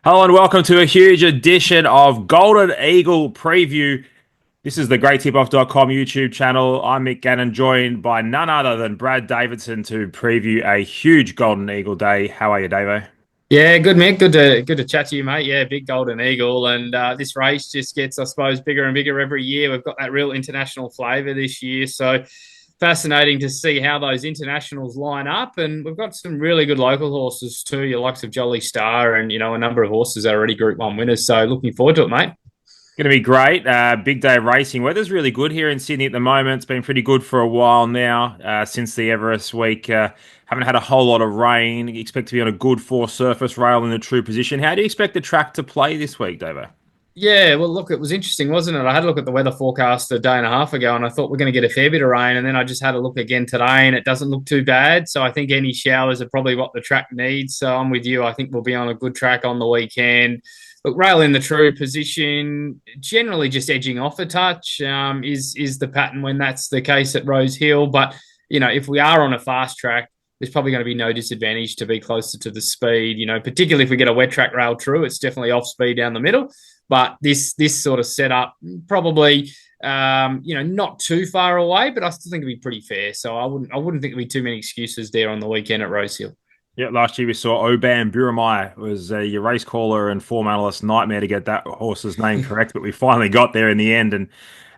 Hello and welcome to a huge edition of Golden Eagle Preview. This is the GreatTipOff.com YouTube channel. I'm Mick Gannon, joined by none other than Brad Davidson to preview a huge Golden Eagle day. How are you, Davo? Yeah, good Mick. Good to chat to you, mate. Yeah, big golden eagle, and this race just gets, I suppose, bigger and bigger every year. We've got that real international flavour this year, so fascinating to see how those internationals line up. And we've got some really good local horses too, your likes of Jolly Star, and a number of horses that are already Group One winners. So looking forward to it, mate. Going to be great. Big day of racing. Weather's really good here in Sydney at the moment. It's been pretty good for a while now, since the Everest week. Haven't had a whole lot of rain. Expect to be on a good four surface rail in the true position. How do you expect the track to play this week, Davo? Yeah, well, look, it was interesting, wasn't it? I had a look at the weather forecast a day and a half ago, and I thought we're going to get a fair bit of rain. And then I just had a look again today, and it doesn't look too bad. So I think any showers are probably what the track needs. So I'm with you. I think we'll be on a good track on the weekend. Look, rail in the true position, generally just edging off a touch, is the pattern when that's the case at Rosehill. But if we are on a fast track, there's probably going to be no disadvantage to be closer to the speed. Particularly if we get a wet track rail true, it's definitely off speed down the middle. But this sort of setup probably not too far away, but I still think it'd be pretty fair. So I wouldn't think there'd be too many excuses there on the weekend at Rosehill. Yeah, last year we saw Oban Buramai was your race caller and form analyst nightmare to get that horse's name correct, but we finally got there in the end, and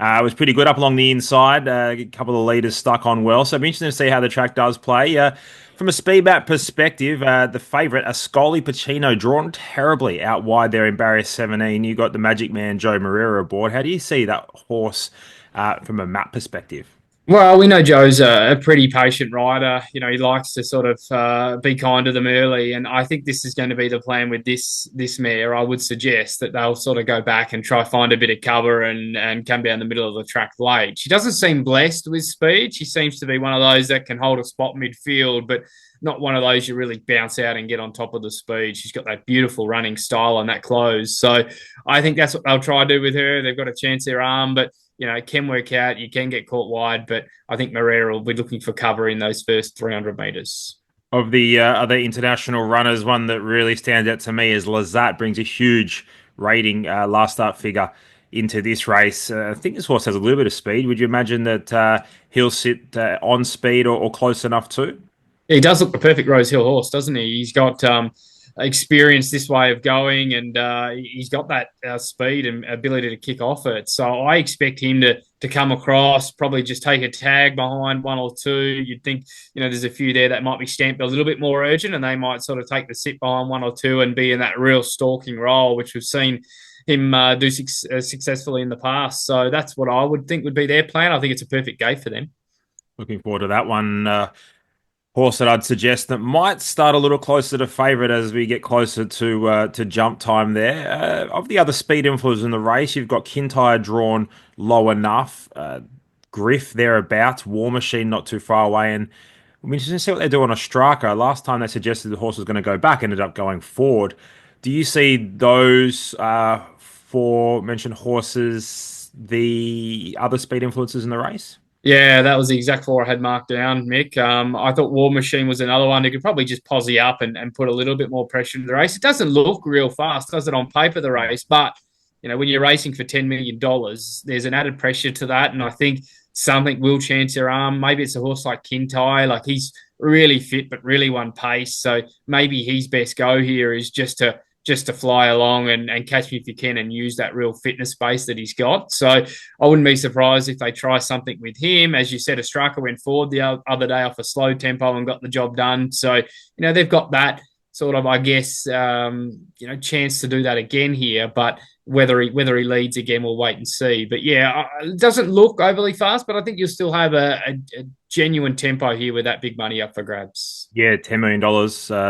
it was pretty good up along the inside. A couple of leaders stuck on well, so it'll be interesting to see how the track does play. From a speed map perspective, the favourite, Ascoli Pacino, drawn terribly out wide there in barrier 17. You got the Magic Man Joe Moreira aboard. How do you see that horse from a map perspective? Well, we know Joe's a pretty patient rider. He likes to sort of be kind to them early, and I think this is going to be the plan with this mare. I would suggest that they'll sort of go back and try find a bit of cover and come down the middle of the track late. She doesn't seem blessed with speed. She seems to be one of those that can hold a spot midfield, but not one of those you really bounce out and get on top of the speed. She's got that beautiful running style and that close. So I think that's what they'll try to do with her. They've got a chance their arm, but it can work out. You can get caught wide, but I think Moreira will be looking for cover in those first 300 metres. Of the other international runners, one that really stands out to me is Lazat, brings a huge rating last start figure into this race. I think this horse has a little bit of speed. Would you imagine that he'll sit on speed or close enough too? He does look the perfect Rosehill horse, doesn't he? He's got experience this way of going, and he's got that speed and ability to kick off it. So I expect him to come across, probably just take a tag behind one or two. You'd think, there's a few there that might be stamped a little bit more urgent, and they might sort of take the sit behind one or two and be in that real stalking role, which we've seen him do successfully in the past. So that's what I would think would be their plan. I think it's a perfect gate for them. Looking forward to that one. Horse that I'd suggest that might start a little closer to favourite as we get closer to jump time there. Of the other speed influencers in the race, you've got Kintyre drawn low enough, Griff thereabouts, War Machine not too far away, and we just see what they do on Ostraka. Last time they suggested the horse was going to go back, ended up going forward. Do you see those four mentioned horses the other speed influencers in the race? Yeah, that was the exact four I had marked down, Mick. I thought War Machine was another one who could probably just posse up and put a little bit more pressure into the race. It doesn't look real fast, does it, on paper, the race? But, when you're racing for $10 million, there's an added pressure to that. And I think something will chance their arm. Maybe it's a horse like Kintyre. Like, he's really fit, but really one pace. So maybe his best go here is just to fly along and catch me if you can and use that real fitness base that he's got. So I wouldn't be surprised if they try something with him. As you said, Ostraka went forward the other day off a slow tempo and got the job done. So, they've got that sort of, I guess, chance to do that again here. But whether he leads again, we'll wait and see. But yeah, it doesn't look overly fast, but I think you'll still have a genuine tempo here with that big money up for grabs. Yeah, $10 million.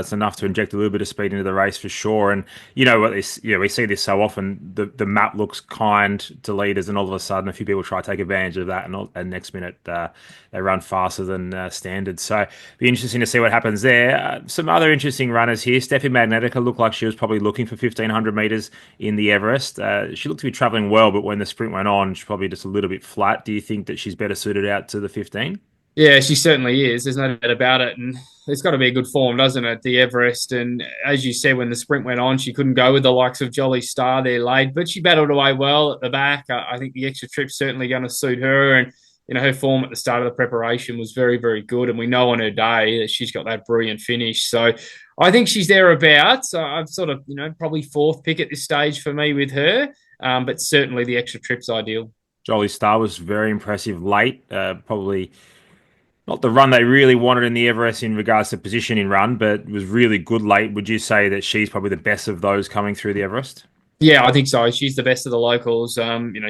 It's enough to inject a little bit of speed into the race for sure. And you know what this, we see this so often. The map looks kind to leaders, and all of a sudden, a few people try to take advantage of that, and next minute they run faster than standard. So be interesting to see what happens there. Some other interesting runners here. Steffi Magnetica looked like she was probably looking for 1,500 meters in the Everest. She looked to be traveling well, but when the sprint went on, she's probably just a little bit flat. Do you think that she's better suited out to the 15? Yeah, she certainly is. There's no doubt about it. And it's got to be a good form, doesn't it? The Everest. And as you said, when the sprint went on, she couldn't go with the likes of Jolly Star there late, but she battled away well at the back. I think the extra trip's certainly going to suit her. And, her form at the start of the preparation was very, very good. And we know on her day that she's got that brilliant finish. So I think she's thereabouts. I've sort of, probably fourth pick at this stage for me with her. But certainly the extra trip's ideal. Jolly Star was very impressive late. Probably not the run they really wanted in the Everest in regards to positioning run, but was really good late. Would you say that she's probably the best of those coming through the Everest? Yeah, I think so. She's the best of the locals.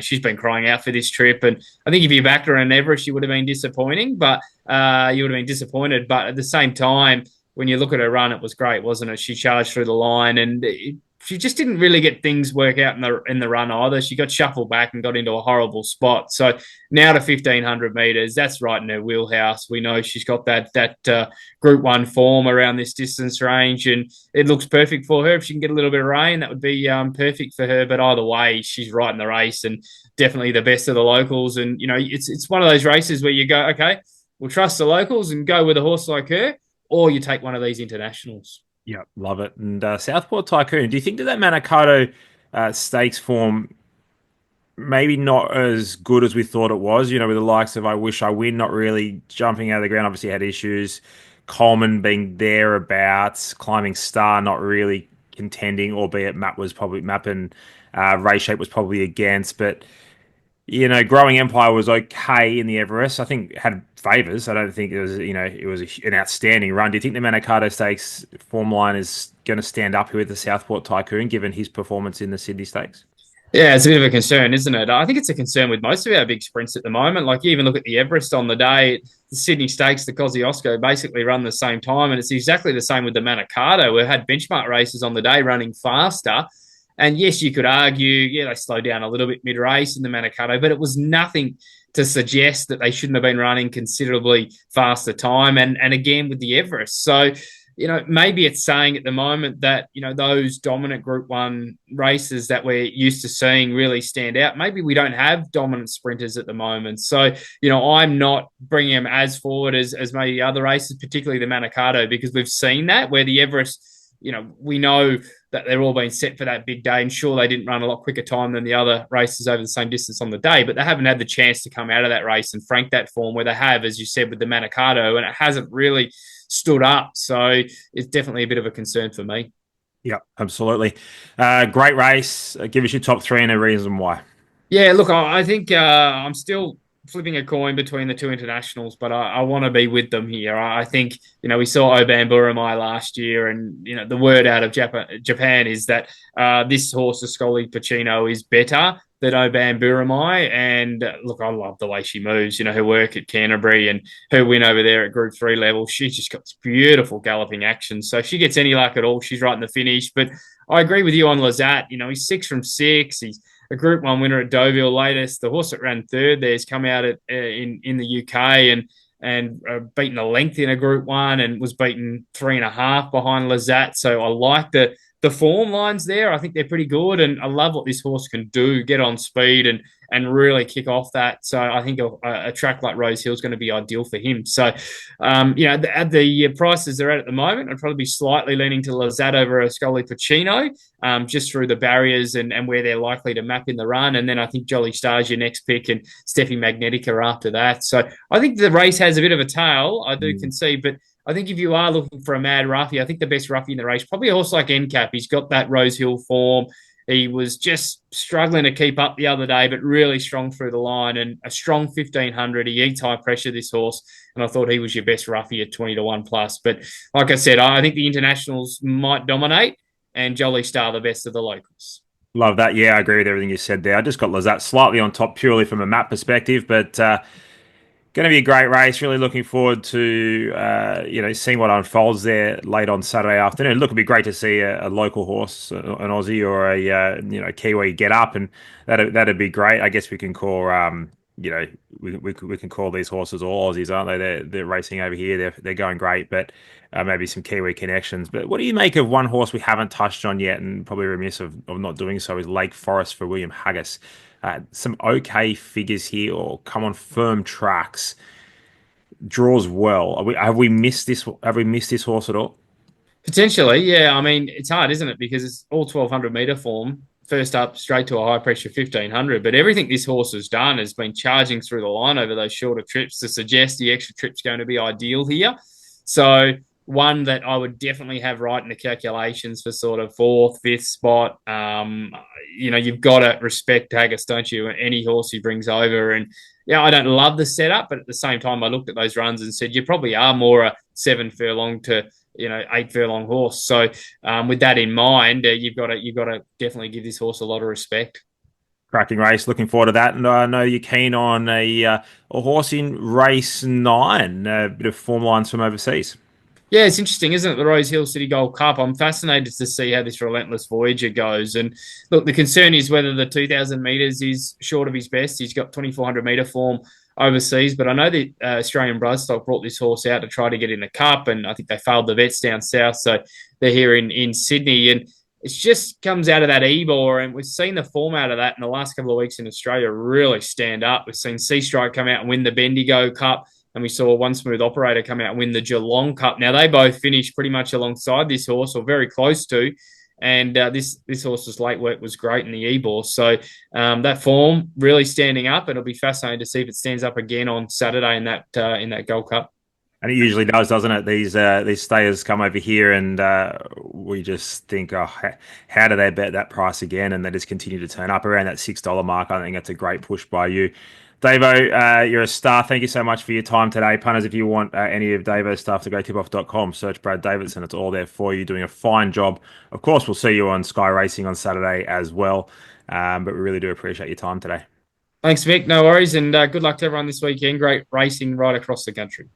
She's been crying out for this trip, and I think if you backed her in Everest, you would have been disappointing, but you would have been disappointed. But at the same time, when you look at her run, it was great, wasn't it? She charged through the line, and she just didn't really get things work out in the run either. She got shuffled back and got into a horrible spot. So now to 1,500 meters, that's right in her wheelhouse. We know she's got that Group One form around this distance range, and it looks perfect for her. If she can get a little bit of rain, that would be perfect for her. But either way, she's right in the race and definitely the best of the locals. And it's one of those races where you go, okay, we'll trust the locals and go with a horse like her, or you take one of these internationals. Yeah, love it. And Southport Tycoon, do you think that Manikato stakes form maybe not as good as we thought it was? With the likes of I Wish I Win not really jumping out of the ground, obviously had issues. Coleman being thereabouts, Climbing Star not really contending, albeit Map and Race Shape was probably against. But Growing Empire was okay in the Everest. I think had favors. I don't think it was an outstanding run. Do you think the Manikato Stakes form line is going to stand up here with the Southport Tycoon, given his performance in the Sydney Stakes? Yeah, it's a bit of a concern, isn't it? I think it's a concern with most of our big sprints at the moment. Like you even look at the Everest on the day, the Sydney Stakes, the Kosciuszko basically run the same time, and it's exactly the same with the Manikato. We had benchmark races on the day running faster, and yes, you could argue, yeah, they slowed down a little bit mid race in the Manikato, but it was nothing to suggest that they shouldn't have been running considerably faster time. And again with the Everest, so maybe it's saying at the moment that, those dominant Group One races that we're used to seeing really stand out. Maybe we don't have dominant sprinters at the moment. So, I'm not bringing them as forward as maybe other races, particularly the Manikato, because we've seen that where the Everest, we know that they're all being set for that big day. And sure, they didn't run a lot quicker time than the other races over the same distance on the day, but they haven't had the chance to come out of that race and frank that form where they have, as you said, with the Manikato, and it hasn't really stood up. So it's definitely a bit of a concern for me. Yeah, absolutely. Great race. Give us your top three and a reason why. Yeah, look, I think I'm still flipping a coin between the two internationals, but I want to be with them here. I think, we saw Oban Buramai last year, and, the word out of Japan is that this horse, Ascoli Pacino, is better than Oban Buramai. And look, I love the way she moves, her work at Canterbury and her win over there at Group 3 level. She's just got this beautiful galloping action. So if she gets any luck at all, she's right in the finish. But I agree with you on Lazat. He's 6 from 6. He's a Group One winner at Deauville latest. The horse that ran third there's come out in the UK and beaten a length in a Group One and was beaten 3.5 behind Lazat. So I like the form lines there. I think they're pretty good, and I love what this horse can do. Get on speed and really kick off that. So I think a track like Rosehill is going to be ideal for him. So, at the prices they're at the moment, I'd probably be slightly leaning to Lazat over Ascoli Pacino, just through the barriers and where they're likely to map in the run. And then I think Jolly Star's your next pick and Steffi Magnetica after that. So I think the race has a bit of a tail, I do concede, but I think if you are looking for a mad roughie, I think the best roughie in the race, probably a horse like NCAP. He's got that Rosehill form. He was just struggling to keep up the other day, but really strong through the line and a strong 1,500. He eats high pressure, this horse, and I thought he was your best roughie at 20 to 1 plus. But like I said, I think the internationals might dominate and Jolly Star the best of the locals. Love that. Yeah, I agree with everything you said there. I just got Lazat slightly on top purely from a map perspective, but going to be a great race. Really looking forward to seeing what unfolds there late on Saturday afternoon. Look, it'd be great to see a local horse, an Aussie or a Kiwi get up, and that'd be great. I guess we can call we can call these horses all Aussies, aren't they? They're racing over here. They're going great, but maybe some Kiwi connections. But what do you make of one horse we haven't touched on yet, and probably remiss of not doing so is Lake Forest for William Haggis. Some okay figures here, or come on firm tracks. draws well. Have we missed this? Have we missed this horse at all? Potentially, yeah. I mean, it's hard, isn't it? Because it's all 1200 meter form. First up, straight to a high pressure 1500. But everything this horse has done has been charging through the line over those shorter trips to suggest the extra trip's going to be ideal here. So, one that I would definitely have right in the calculations for sort of fourth, fifth spot. You've got to respect Haggis, don't you? Any horse he brings over. And yeah, I don't love the setup, but at the same time, I looked at those runs and said, you probably are more a 7 furlong to 8 furlong horse. So with that in mind, you've got to definitely give this horse a lot of respect. Cracking race. Looking forward to that. And I know you're keen on a horse in race 9, a bit of form lines from overseas. Yeah, it's interesting, isn't it? The Rosehill City Gold Cup. I'm fascinated to see how this Relentless Voyager goes. And look, the concern is whether the 2,000 metres is short of his best. He's got 2,400 metre form overseas, but I know the Australian Bloodstock brought this horse out to try to get in the cup, and I think they failed the vets down south, so they're here in Sydney, and it just comes out of that Ebor, and we've seen the form out of that in the last couple of weeks in Australia really stand up. We've seen Sea Strike come out and win the Bendigo Cup, and we saw One Smooth Operator come out and win the Geelong Cup. Now they both finished pretty much alongside this horse, or very close to. And this horse's late work was great in the Ebor. So that form really standing up, and it'll be fascinating to see if it stands up again on Saturday in that Gold Cup. And it usually does, doesn't it? These stayers come over here, and we just think, oh, how do they bet that price again? And they just continue to turn up around that $6 mark. I think that's a great push by you, Davo. You're a star. Thank you so much for your time today, punters. If you want any of Davo's stuff, to go tipoff.com, search Brad Davidson. It's all there for you. Doing a fine job. Of course, we'll see you on Sky Racing on Saturday as well. But we really do appreciate your time today. Thanks, Mick. No worries, and good luck to everyone this weekend. Great racing right across the country.